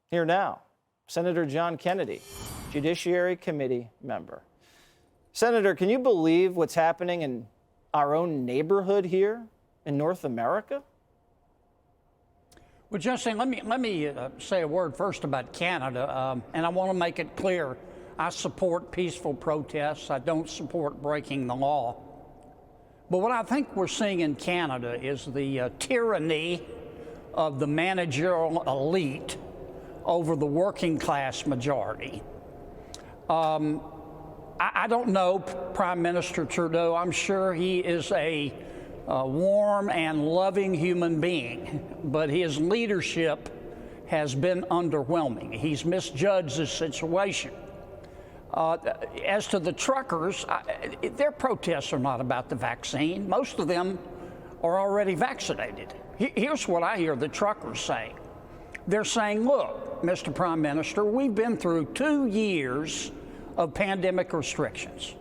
Here now, Senator John Kennedy, Judiciary Committee member. Senator, can you believe what's happening in our own neighborhood here in North America? Well, Jesse, let me say a word first about Canada, and I want to make it clear. I support peaceful protests. I don't support breaking the law. But what I think we're seeing in Canada is the tyranny of the managerial elite over the working class majority. I don't know Prime Minister Trudeau. I'm sure he is a warm and loving human being, but his leadership has been underwhelming. He's misjudged the situation. As to the truckers, their protests are not about the vaccine. Most of them are already vaccinated. Here's what I hear the truckers saying. They're saying, look, Mr. Prime Minister, we've been through 2 years of pandemic restrictions.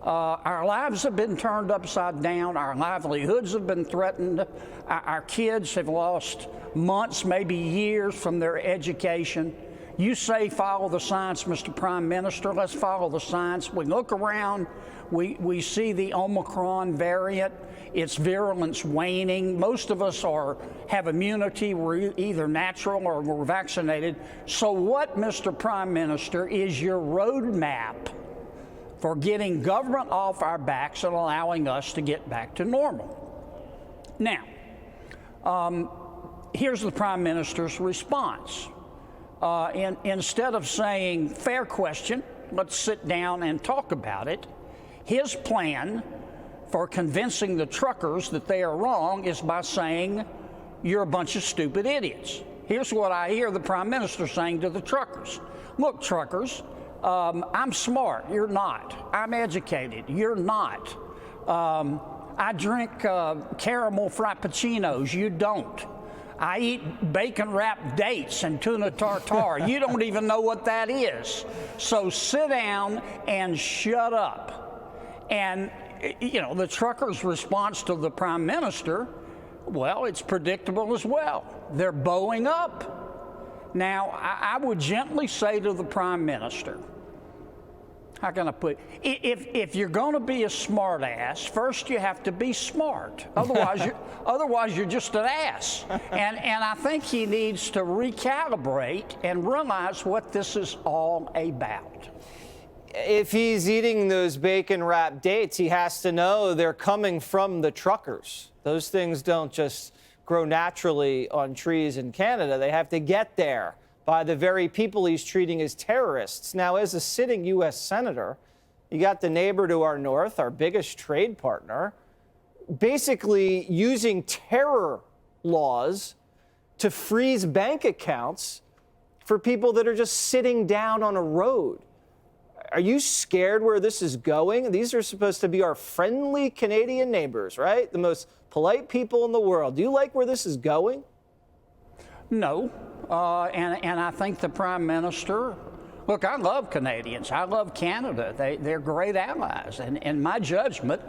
Our lives have been turned upside down. Our livelihoods have been threatened. Our kids have lost months, maybe years from their education. You say follow the science, Mr. Prime Minister. Let's follow the science. We look around. We see the Omicron variant. Its virulence waning. Most of us have immunity. We're either natural or we're vaccinated. So what, Mr. Prime Minister, is your roadmap for getting government off our backs and allowing us to get back to normal? Now, here's the Prime Minister's response. Instead of saying, fair question, let's sit down and talk about it, his plan for convincing the truckers that they are wrong is by saying, you're a bunch of stupid idiots. Here's what I hear the Prime Minister saying to the truckers. Look, truckers, I'm smart, you're not. I'm educated, you're not. I drink caramel frappuccinos, you don't. I eat bacon-wrapped dates and tuna tartare. You don't even know what that is. So sit down and shut up. And, you know, the truckers' response to the Prime Minister, well, it's predictable as well. They're bowing up. Now, I would gently say to the Prime Minister, how can I put it? If you're going to be a smart ass, first you have to be smart. Otherwise you're just an ass. And I think he needs to recalibrate and realize what this is all about. If he's eating those bacon-wrapped dates, he has to know they're coming from the truckers. Those things don't just grow naturally on trees in Canada. They have to get there by the very people he's treating as terrorists. Now, as a sitting U.S. senator, you got the neighbor to our north, our biggest trade partner, basically using terror laws to freeze bank accounts for people that are just sitting down on a road. Are you scared where this is going? These are supposed to be our friendly Canadian neighbors, right? The most polite people in the world. Do you like where this is going? No. And I think the Prime Minister, look, I love Canadians. I love Canada. They're great allies. And in my judgment,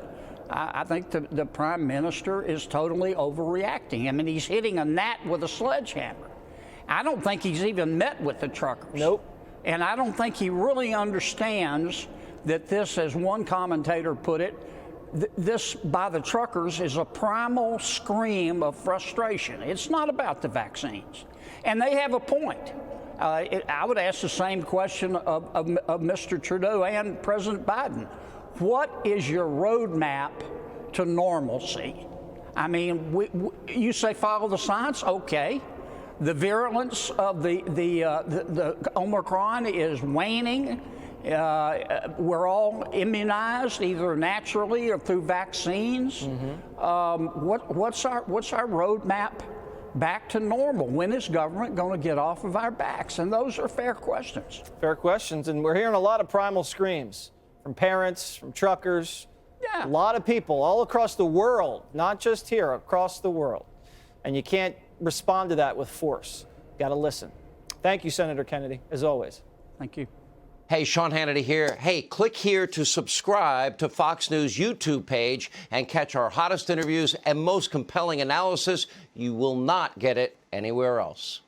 I think the Prime Minister is totally overreacting. I mean, he's hitting a gnat with a sledgehammer. I don't think he's even met with the truckers. Nope. And I don't think he really understands that this, as one commentator put it, this by the truckers is a primal scream of frustration. It's not about the vaccines. And they have a point. I would ask the same question of Mr. Trudeau and President Biden. What is your roadmap to normalcy? I mean, you say follow the science, okay. The virulence of the Omicron is waning. We're all immunized either naturally or through vaccines. Mm-hmm. What's our roadmap back to normal? When is government going to get off of our backs? And those are fair questions. Fair questions. And we're hearing a lot of primal screams from parents, from truckers, a lot of people all across the world, not just here, across the world. And you can't respond to that with force. Got to listen. Thank you, Senator Kennedy, as always. Thank you. Hey, Sean Hannity here. Hey, click here to subscribe to Fox News YouTube page and catch our hottest interviews and most compelling analysis. You will not get it anywhere else.